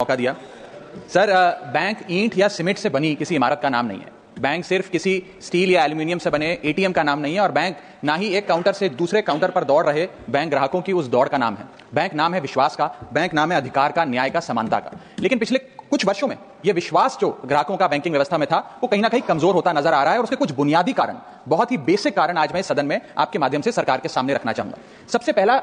मौका दिया। Sir, bank ईंट या सीमेंट से बनी किसी इमारत का नाम नहीं है। बैंक सिर्फ किसी स्टील या एल्यूमिनियम से बने एटीएम का नाम नहीं है, और बैंक ना ही एक काउंटर से दूसरे काउंटर पर दौड़ रहे बैंक ग्राहकों की उस दौड़ का नाम है। बैंक नाम है विश्वास का, बैंक नाम है अधिकार का, न्याय का, समानता का। लेकिन पिछले कुछ वर्षों में यह विश्वास जो ग्राहकों का बैंकिंग व्यवस्था में था, वो कहीं ना कहीं कमजोर होता नजर आ रहा है, और उसके कुछ बुनियादी कारण, बहुत ही बेसिक कारण आज मैं सदन में आपके माध्यम से सरकार के सामने रखना चाहूंगा। सबसे पहला,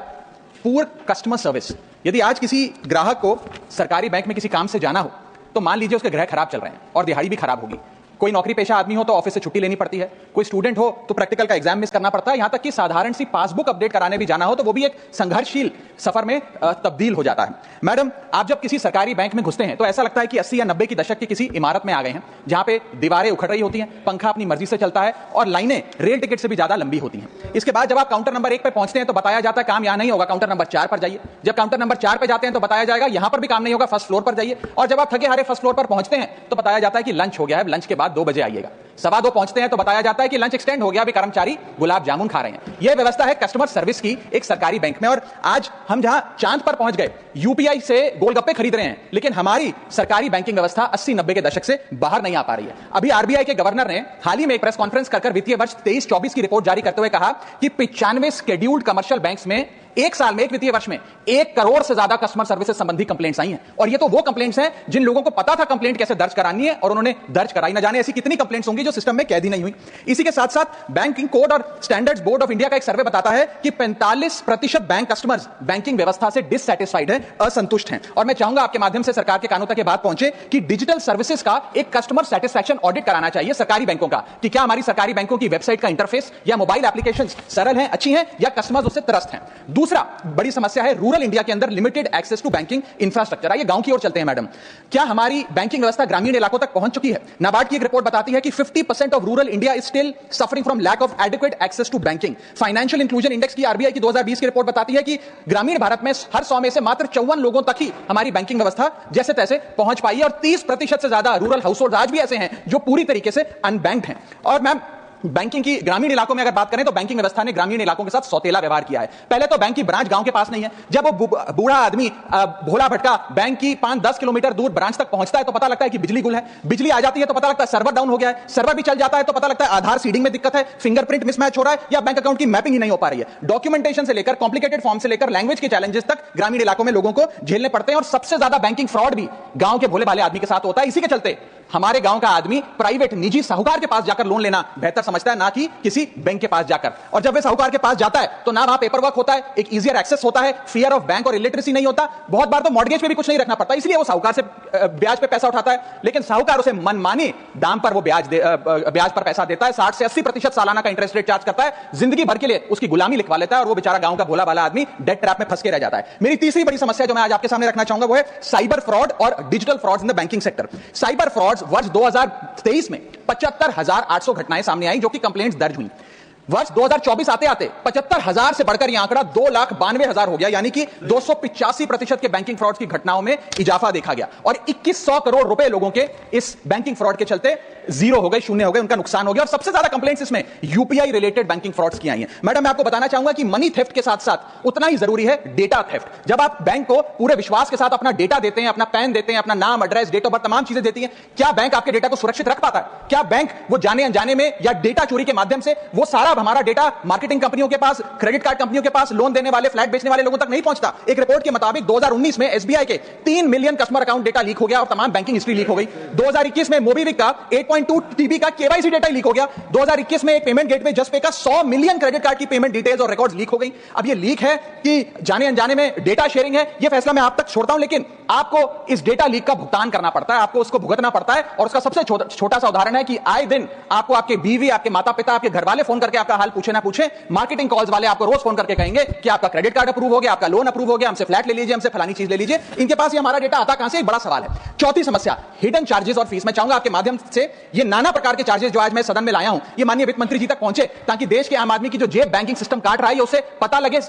पुअर कस्टमर सर्विस। यदि आज किसी ग्राहक को सरकारी बैंक में किसी काम से जाना हो, तो मान लीजिए उसके ग्रह खराब चल रहे हैं और दिहाड़ी भी खराब होगी। कोई नौकरी पेशा आदमी हो तो ऑफिस से छुट्टी लेनी पड़ती है, कोई स्टूडेंट हो तो प्रैक्टिकल का एग्जाम मिस करना पड़ता है, यहां तक कि साधारण सी पासबुक अपडेट कराने भी जाना हो तो वो भी एक संघर्षशील सफर में तब्दील हो जाता है। मैडम, आप जब किसी सरकारी बैंक में घुसते हैं तो ऐसा लगता है कि 80 या 90 की दशक की किसी इमारत में आ गए हैं, जहां पे दीवारें उखड़ रही होती हैं, पंखा अपनी मर्जी से चलता है और लाइनें रेल टिकट से भी ज्यादा लंबी होती हैं। इसके बाद जब आप काउंटर नंबर 1 पे पहुंचते हैं तो बताया जाता है काम यहां नहीं होगा, काउंटर नंबर 4 पर जाइए। जब काउंटर नंबर 4 पे जाते हैं तो बताया जाएगा यहां पर भी काम नहीं होगा, फर्स्ट फ्लोर पर जाइए। और जब आप थके हारे फर्स्ट फ्लोर पर पहुंचते हैं तो बताया जाता है कि लंच हो गया है, लंच के बाद 2 बजे आइएगा। 2:15 पहुंचते हैं तो बताया जाता है कि लंच एक्सटेंड हो गया, अभी कर्मचारी गुलाब जामुन खा रहे हैं। यह व्यवस्था है कस्टमर सर्विस की एक सरकारी बैंक में। और आज हम जहां चांद पर पहुंच गए, यूपीआई से गोलगप्पे खरीद रहे हैं, लेकिन हमारी सरकारी बैंकिंग व्यवस्था 80-90 के दशक से बाहर नहीं आ पा रही है। अभी आरबीआई के गवर्नर ने हाल ही में एक प्रेस कॉन्फ्रेंस कर वित्तीय वर्ष 23-24 की रिपोर्ट जारी करते हुए कहा कि 95 शेड्यूल्ड कमर्शियल बैंक्स में एक साल में, एक वित्तीय वर्ष में 1 करोड़ से ज्यादा कस्टमर सर्विस संबंधी कंप्लेंट्स आई हैं। और ये तो वो कंप्लेंट्स हैं जिन लोगों को पता था कंप्लेंट कैसे दर्ज करानी है और उन्होंने दर्ज कराई। न जाने ऐसी कितनी कंप्लेंट्स होंगी जो सिस्टम में कैद ही नहीं हुई। इसी के साथ साथ बैंकिंग कोड और स्टैंडर्ड्स बोर्ड ऑफ इंडिया का एक सर्वे बताता है कि 45% बैंक कस्टमर्स बैंकिंग व्यवस्था से डिससैटिस्फाइड हैं, असंतुष्ट हैं। और मैं चाहूंगा आपके माध्यम से सरकार के कानों तक ये बात पहुंचे कि डिजिटल सर्विसेज का एक कस्टमर सेटिस्फैक्शन ऑडिट कराना चाहिए सरकारी बैंकों का, कि क्या हमारी सरकारी बैंकों की वेबसाइट का इंटरफेस या मोबाइल एप्लीकेशंस सरल हैं, अच्छी हैं, या कस्टमर्स उससे त्रस्त हैं। दूसरा बड़ी समस्या है रूरल इंडिया के अंदर limited access to banking infrastructure. आइए गांव की ओर चलते हैं। मैडम, क्या हमारी बैंकिंग व्यवस्था ग्रामीण इलाकों तक पहुंच चुकी है? नाबार्ड की एक रिपोर्ट बताती है कि 50% of rural India is still suffering from lack of adequate access to banking. Financial inclusion index की आरबीआई की 2020 की रिपोर्ट बताती है कि ग्रामीण भारत में हर 100 में से मात्र 54 लोगों तक ही हमारी बैंकिंग व्यवस्था जैसे तैसे पहुंच पाई है, और 30% से ज्यादा रूरल हाउसहोल्ड आज भी ऐसे हैं जो पूरी तरीके से अनबैंक्ड हैं। और मैम, बैंकिंग की ग्रामीण इलाकों में अगर बात करें तो बैंकिंग व्यवस्था ने ग्रामीण इलाकों के साथ सौतेला व्यवहार किया है। पहले तो बैंक की ब्रांच गांव के पास नहीं है। जब वो बूढ़ा आदमी भोला भटका बैंक की 5-10 किलोमीटर दूर ब्रांच तक पहुंचता है तो पता लगता है कि बिजली गुल है, बिजली आ जाती है तो पता लगता है सर्वर डाउन हो गया है, सर्वर भी चल जाता है तो पता लगता है आधार सीडिंग में दिक्कत है, फिंगरप्रिंट मिसमैच हो रहा है, या बैंक अकाउंट की मैपिंग ही नहीं हो पा रही है। डॉक्यूमेंटेशन से लेकर कॉम्प्लिकेटेड फॉर्म से लेकर लैंग्वेज के चैलेंजेस तक ग्रामीण इलाकों में लोगों को झेलने पड़ते हैं, और सबसे ज्यादा बैंकिंग फ्रॉड भी गांव के भोले भाले आदमी के साथ होता है। इसी के चलते हमारे गांव का आदमी प्राइवेट निजी साहूकार के पास जाकर लोन लेना बेहतर समझता है, ना कि किसी बैंक के पास जाकर। और जब वे साहूकार के पास जाता है तो ना वहां पेपर वर्क होता है, एक इजियर एक्सेस होता है, फियर ऑफ बैंक और इलिटरेसी नहीं होता, बहुत बार तो मॉर्गेज पे भी कुछ नहीं रखना पड़ता, इसलिए वो साहूकार से ब्याज पे पैसा उठाता है। लेकिन साहूकार उसे मनमानी दाम पर वो ब्याज पर पैसा देता है, 60 से 80% सालाना का इंटरेस्ट रेट चार्ज करता है, जिंदगी भर के लिए उसकी गुलामी लिखवा लेता है, और वो बेचारा गांव का भोला भाला आदमी डेट ट्रैप में फंस के रह जाता है। मेरी तीसरी बड़ी समस्या जो मैं आज आपके सामने रखना चाहूंगा वो है साइबर फ्रॉड और digital frauds in the banking sector. Cyber frauds वर्ष 2023 में 75,800 घटनाएं सामने आई जो कि कंप्लेंट्स दर्ज हुई। वर्ष 2024 आते आते 75,000 से बढ़कर यह आंकड़ा 2,92,000 हो गया, यानी कि 285% के बैंकिंग फ्रॉड की घटनाओं में इजाफा देखा गया, और 2100 करोड़ रुपए लोगों के इस बैंकिंग फ्रॉड के चलते जीरो हो गए, शून्य हो गए, उनका नुकसान हो गया। और सबसे ज्यादा कंप्लेंट्स इसमें यूपीआई रिलेटेड बैंकिंग फ्रॉड्स की आई हैं। मैडम, मैं आपको बताना चाहूंगा कि मनी थेफ्ट के साथ साथ उतना ही जरूरी है डेटा थेफ्ट। जब आप बैंक को पूरे विश्वास के साथ अपना डेटा देते हैं, अपना पैन देते हैं, अपना नाम, एड्रेस, डेट ऑफ बर्थ, तमाम चीजें देती हैं, क्या बैंक आपके डेटा को सुरक्षित रख पाता है? क्या बैंक वो जाने अनजाने में या डेटा चोरी के माध्यम से वो सारा हमारा डेटा मार्केटिंग कंपनियों के पास, क्रेडिट कार्ड कंपनियों के पास, लोन देने वाले, फ्लैट बेचने वाले लोगों तक नहीं पहुंचता? एक रिपोर्ट के मुताबिक 2019 में एसबीआई के 3 million customer account data leak हो गया और तमाम बैंकिंग हिस्ट्री लीक हो गई। 2021 में मोबीविक का 8.2 टीबी का केवाईसी डेटा लीक हो गया। 2021 में एक पेमेंट गेटवे जस्पे का 100 मिलियन क्रेडिट कार्ड की पेमेंट डिटेल्स और रिकॉर्ड्स लीक हो गई। अब ये लीक है कि जाने अनजाने में डेटा शेयरिंग है, ये फैसला मैं आप तक छोड़ता हूं, लेकिन आपको इस डेटा लीक का भुगतान करना पड़ता है, आपको उसको भुगतना पड़ता है। और उसका सबसे छोटा सा उदाहरण है कि आए दिन आपको आपके बीवी, आपके माता पिता, आपके घर वाले फोन करके आपका हाल पूछे ना पूछे, मार्केटिंग कॉल्स वाले आपको रोज फोन करके कहेंगे कि आपका क्रेडिट कार्ड अप्रूव हो गया, आपका लोन अप्रूव हो गया, हमसे फ्लैट ले लीजिए, हमसे फलानी चीज ले लीजिए। इनके पास ये हमारा डेटा आता कहां से? एक बड़ा सवाल है। चौथी समस्या, हिडन चार्जेस और फीस। मैं चाहूंगा आपके माध्यम से ये नाना प्रकार के चार्जेस जो आज मैं सदन में लाया हूं, ये माननीय वित्त मंत्री जी तक पहुंचे, ताकि देश के आम आदमी की जो जेब बैंकिंग सिस्टम काट रहा है उसे पता लगे,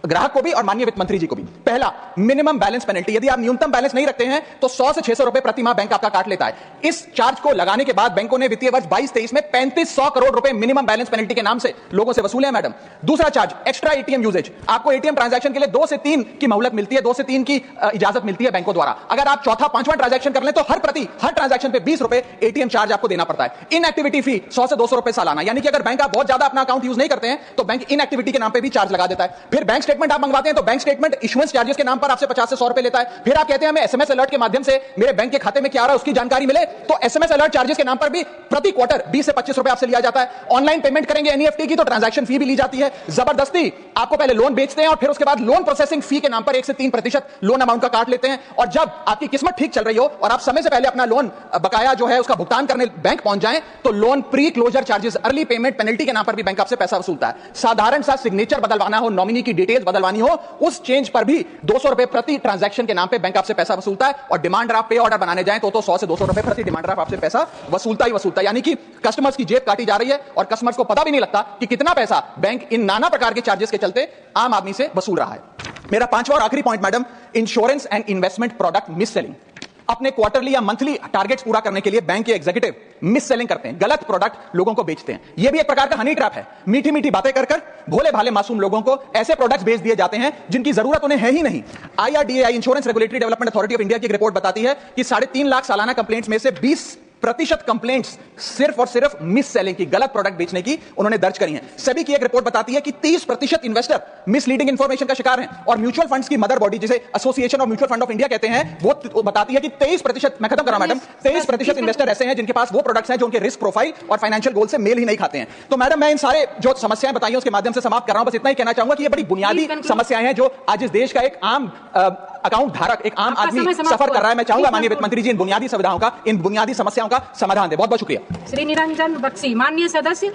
ग्राहक को भी और माननीय वित्त मंत्री जी को भी। पहला, मिनिमम बैलेंस पेनल्टी। यदि आप न्यूनतम बैलेंस नहीं रखते हैं तो 100 से 600 रुपए प्रति माह बैंक आपका काट लेता है। इस चार्ज को लगाने के बाद बैंकों ने वित्तीय वर्ष 22-23 में 3500 करोड़ रुपए मिनिमम बैलेंस पेनल्टी के नाम से लोगों से वसूले हैं मैडम। दूसरा चार्ज, एक्स्ट्रा एटीएम यूजेज। आपको एटीएम ट्रांजैक्शन के लिए 2 से 3 की मोहलत मिलती है, 2 से 3 की इजाजत मिलती है बैंकों द्वारा। अगर आप चौथा पांचवां ट्रांजैक्शन कर लें तो हर ट्रांजैक्शन पे 20 रुपए एटीएम चार्ज आपको देना पड़ता है। इनएक्टिविटी फी 100 से 200 रुपए सालाना, यानी कि अगर बैंक आप बहुत ज्यादा अपना अकाउंट यूज नहीं करते हैं तो बैंक इनएक्टिविटी के नाम पे भी चार्ज लगा देता है। फिर बैंक स्टेटमेंट आप मंगवाते हैं तो बैंक स्टेटमेंट इशुएंस चार्जेस के नाम पर आपसे 50 से 100 रुपए लेता है। फिर आप कहते हैं हमें एसएमएस अलर्ट के माध्यम से मेरे बैंक के खाते में क्या आ रहा है उसकी जानकारी मिले, तो एसएमएस अलर्ट चार्जेस के नाम पर भी प्रति क्वार्टर 20 से 25 रुपए आपसे लिया जाता है। ऑनलाइन पेमेंट करेंगे एनईएफटी की तो ट्रांजैक्शन फी भी ली जाती है। जबरदस्ती आपको पहले लोन बेचते हैं और फिर उसके बाद लोन प्रोसेसिंग फी के नाम पर 1 से 3% लोन अमाउंट का काट लेते हैं। और जब आपकी किस्मत ठीक चल रही हो और आप समय से पहले अपना लोन बकाया जो है उसका भुगतान करने बैंक पहुंच जाएं तो loan pre closure charges, early payment penalty के नाम पर भी बैंक आपसे पैसा वसूलता है। साधारण सा सिग्नेचर बदलवाना हो, नॉमिनी की डिटेल्स बदलवानी हो, उस चेंज पर भी 200 रुपए प्रति ट्रांजैक्शन के नाम पे बैंक आपसे पैसा वसूलता है। और डिमांड ड्राफ्ट पे ऑर्डर बनाने जाएं तो 100 से 200 रुपए प्रति डिमांड ड्राफ्ट आपसे पैसा वसूलता ही वसूलता है। यानी कि कस्टमर्स की जेब काटी जा रही है और कस्टमर्स को पता भी नहीं लगता कि कितना पैसा बैंक इन नाना प्रकार के चार्जेस के चलते आम आदमी से वसूल रहा है। मेरा पांचवा और आखिरी point madam, insurance and investment product miss selling. अपने क्वार्टरली या मंथली टारगेट्स पूरा करने के लिए बैंक के एग्जीक्यूटिव मिस सेलिंग करते हैं, गलत प्रोडक्ट लोगों को बेचते हैं। यह भी एक प्रकार का हनी ट्रैप है। मीठी मीठी बातें कर भोले भाले मासूम लोगों को ऐसे प्रोडक्ट्स बेच दिए जाते हैं जिनकी जरूरत उन्हें है ही नहीं। IRDAI, insurance regulatory development authority of India की एक रिपोर्ट बताती है कि 3.5 लाख सालाना कंप्लेंट्स में से 20% कंप्लेंट्स सिर्फ और सिर्फ मिस सेलिंग की, गलत प्रोडक्ट बेचने की उन्होंने दर्ज करी हैं। सेबी की एक रिपोर्ट बताती है कि 30% इन्वेस्टर मिसलीडिंग इंफॉर्मेशन का शिकार हैं। और म्यूचुअल फंड्स की मदर बॉडी, जिसे association of mutual fund of India कहते हैं, वो बताती है कि 23%, मैं खत्म कर रहा हूं मैडम, 23% इन्वेस्टर ऐसे हैं जिनके पास वो प्रोडक्ट्स हैं जो उनके रिस्क प्रोफाइल और फाइनेंशियल गोल से मेल ही नहीं खाते हैं। तो मैडम मैं इन सारे जो समस्याएं बताई उसके माध्यम से समाप्त कर रहा हूं। बस इतना ही कहना चाहूंगा कि ये बड़ी बुनियादी समस्याएं हैं जो आज इस देश का एक आम अकाउंट धारक, एक आम आदमी सफर कर रहा है। मैं चाहूंगा माननीय वित्त मंत्री जी इन बुनियादी सुविधाओं का, इन बुनियादी समस्याओं का समाधान दे। बहुत बहुत शुक्रिया। श्री निरंजन बख्शी, माननीय सदस्य।